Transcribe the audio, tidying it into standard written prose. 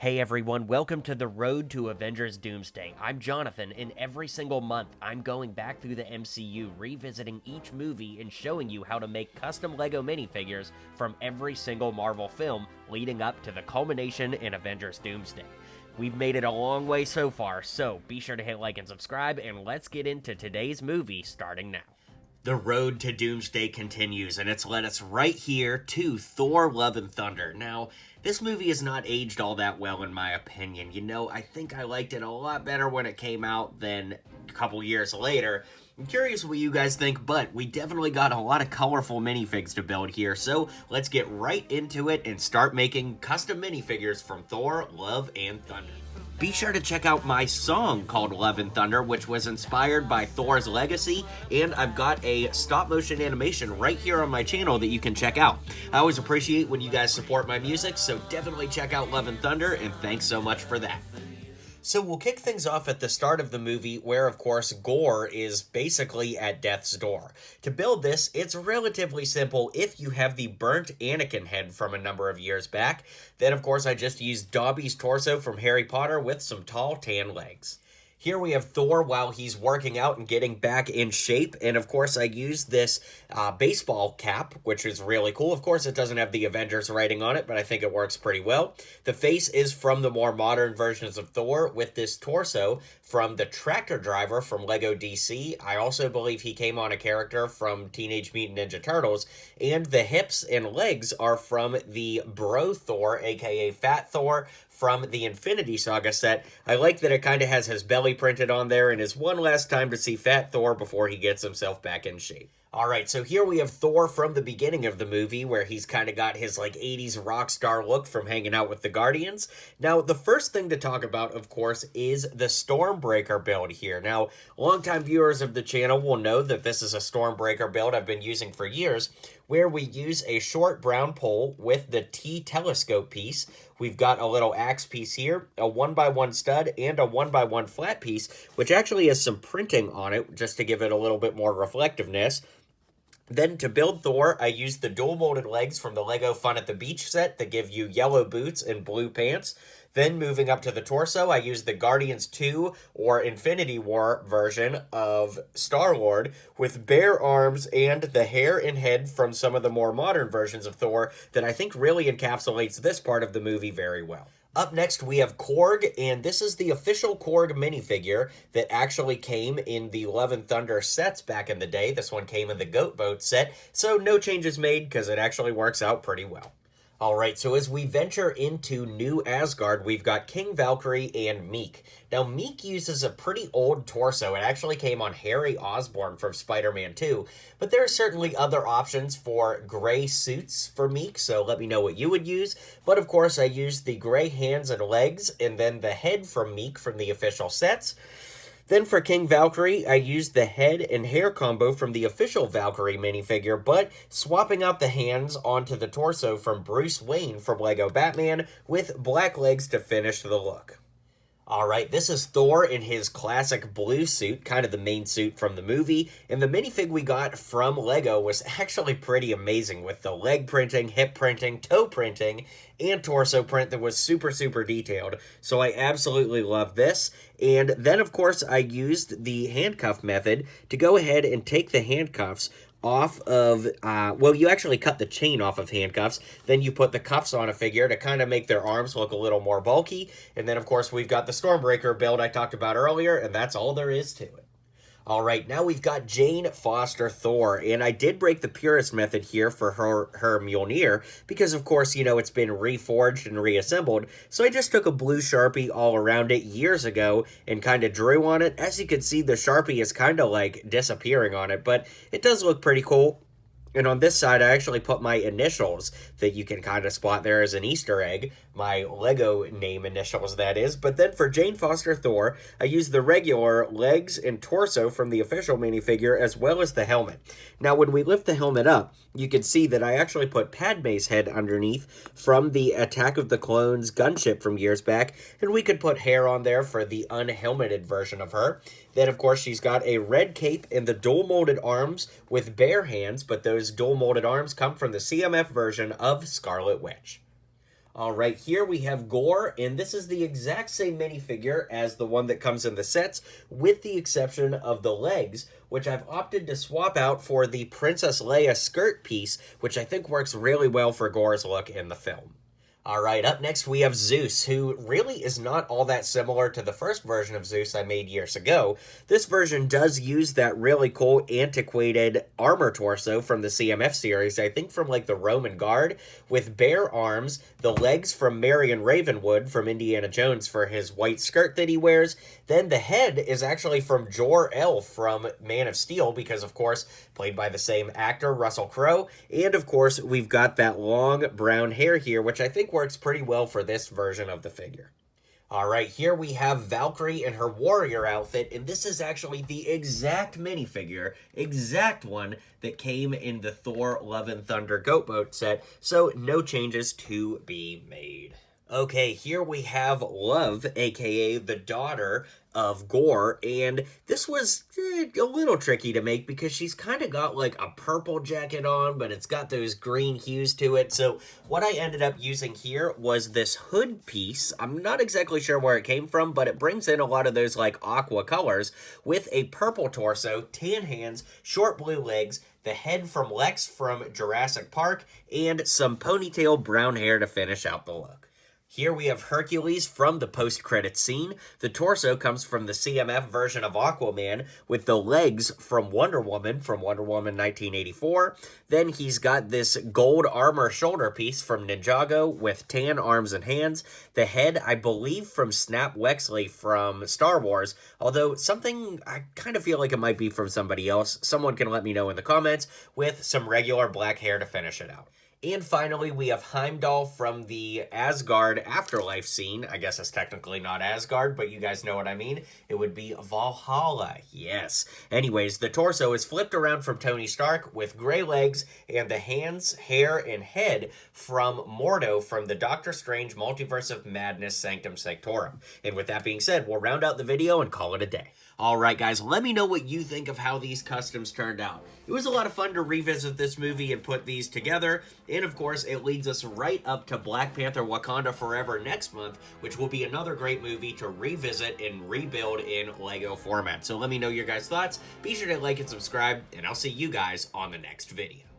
Hey everyone, welcome to the road to Avengers Doomsday. I'm Jonathan, and every single month I'm going back through the MCU, revisiting each movie and showing you how to make custom LEGO minifigures from every single Marvel film leading up to the culmination in Avengers Doomsday. We've made it a long way so far, so be sure to hit like and subscribe, and let's get into today's movie starting now. The road to Doomsday continues, and it's led us right here to Thor: Love and Thunder. Now, this movie has not aged all that well in my opinion. You know, I think I liked it a lot better when it came out than a couple years later. I'm curious what you guys think, but we definitely got a lot of colorful minifigs to build here, so let's get right into it and start making custom minifigures from Thor: Love and Thunder. Be sure to check out my song called Love and Thunder, which was inspired by Thor's legacy, and I've got a stop-motion animation right here on my channel that you can check out. I always appreciate when you guys support my music, so definitely check out Love and Thunder, and thanks so much for that. So we'll kick things off at the start of the movie where, of course, Gorr is basically at death's door. To build this, it's relatively simple if you have the burnt Anakin head from a number of years back. Then, of course, I just used Dobby's torso from Harry Potter with some tall tan legs. Here we have Thor while he's working out and getting back in shape, and of course I used this baseball cap, which is really cool. Of course it doesn't have the Avengers writing on it, but I think it works pretty well. The face is from the more modern versions of Thor, with this torso from the tractor driver from LEGO DC. I also believe he came on a character from Teenage Mutant Ninja Turtles, and the hips and legs are from the Bro Thor, aka Fat Thor, from the Infinity Saga set. I like that it kind of has his belly printed on there and is one last time to see Fat Thor before he gets himself back in shape. Alright, so here we have Thor from the beginning of the movie where he's kind of got his like 80s rock star look from hanging out with the Guardians. Now, the first thing to talk about, of course, is the Stormbreaker build here. Now, longtime viewers of the channel will know that this is a Stormbreaker build I've been using for years, where we use a short brown pole with the T-telescope piece. We've got a little axe piece here, a 1x1 stud, and a 1x1 flat piece, which actually has some printing on it, just to give it a little bit more reflectiveness. Then to build Thor, I used the dual molded legs from the LEGO Fun at the Beach set that give you yellow boots and blue pants. Then moving up to the torso, I used the Guardians 2 or Infinity War version of Star-Lord with bare arms and the hair and head from some of the more modern versions of Thor that I think really encapsulates this part of the movie very well. Up next, we have Korg, and this is the official Korg minifigure that actually came in the Love and Thunder sets back in the day. This one came in the Goat Boat set, so no changes made because it actually works out pretty well. Alright, so as we venture into New Asgard, we've got King Valkyrie and Meek. Now, Meek uses a pretty old torso. It actually came on Harry Osborn from Spider-Man 2, but there are certainly other options for gray suits for Meek, so let me know what you would use. But of course, I used the gray hands and legs, and then the head from Meek from the official sets. Then for King Valkyrie, I used the head and hair combo from the official Valkyrie minifigure, but swapping out the hands onto the torso from Bruce Wayne from LEGO Batman with black legs to finish the look. Alright, this is Thor in his classic blue suit, kind of the main suit from the movie, and the minifig we got from LEGO was actually pretty amazing with the leg printing, hip printing, toe printing, and torso print that was super detailed, so I absolutely love this. And then, of course, I used the handcuff method to go ahead and take the handcuffs off of, well, you actually cut the chain off of handcuffs, then you put the cuffs on a figure to kind of make their arms look a little more bulky, and then, of course, we've got the Stormbreaker build I talked about earlier, and that's all there is to it. Alright, now we've got Jane Foster Thor, and I did break the purist method here for her Mjolnir, because of course, you know, it's been reforged and reassembled, so I just took a blue Sharpie all around it years ago and kind of drew on it. As you can see, the Sharpie is kind of like disappearing on it, but it does look pretty cool. And on this side, I actually put my initials that you can kind of spot there as an Easter egg. My LEGO name initials, that is. But then for Jane Foster Thor, I used the regular legs and torso from the official minifigure as well as the helmet. Now, when we lift the helmet up, you can see that I actually put Padme's head underneath from the Attack of the Clones gunship from years back. And we could put hair on there for the unhelmeted version of her. Then, of course, she's got a red cape and the dual-molded arms with bare hands, but those dual-molded arms come from the CMF version of Scarlet Witch. All right, here we have Gore, and this is the exact same minifigure as the one that comes in the sets, with the exception of the legs, which I've opted to swap out for the Princess Leia skirt piece, which I think works really well for Gore's look in the film. All right, up next we have Zeus, who really is not all that similar to the first version of Zeus I made years ago. This version does use that really cool antiquated armor torso from the CMF series, I think from like the Roman Guard, with bare arms, the legs from Marion Ravenwood from Indiana Jones for his white skirt that he wears. Then the head is actually from Jor-El from Man of Steel, because of course, played by the same actor, Russell Crowe. And of course, we've got that long brown hair here, which I think works pretty well for this version of the figure. All right, here we have Valkyrie in her warrior outfit, and this is actually the exact minifigure, exact one that came in the Thor Love and Thunder Goat Boat set, so no changes to be made. Okay, here we have Love, aka the daughter of Gorr, and this was a little tricky to make because she's kind of got like a purple jacket on, but it's got those green hues to it. So what I ended up using here was this hood piece. I'm not exactly sure where it came from, but it brings in a lot of those like aqua colors with a purple torso, tan hands, short blue legs, the head from Lex from Jurassic Park, and some ponytail brown hair to finish out the look. Here we have Hercules from the post-credits scene. The torso comes from the CMF version of Aquaman, with the legs from Wonder Woman 1984. Then he's got this gold armor shoulder piece from Ninjago with tan arms and hands. The head, I believe, from Snap Wexley from Star Wars, although something I kind of feel like it might be from somebody else. Someone can let me know in the comments, with some regular black hair to finish it out. And finally, we have Heimdall from the Asgard Afterlife scene. I guess it's technically not Asgard, but you guys know what I mean. It would be Valhalla, yes. Anyways, the torso is flipped around from Tony Stark with gray legs, and the hands, hair, and head from Mordo from the Doctor Strange Multiverse of Madness Sanctum Sanctorum. And with that being said, we'll round out the video and call it a day. Alright guys, let me know what you think of how these customs turned out. It was a lot of fun to revisit this movie and put these together, and of course it leads us right up to Black Panther Wakanda Forever next month, which will be another great movie to revisit and rebuild in LEGO format. So let me know your guys' thoughts, be sure to like and subscribe, and I'll see you guys on the next video.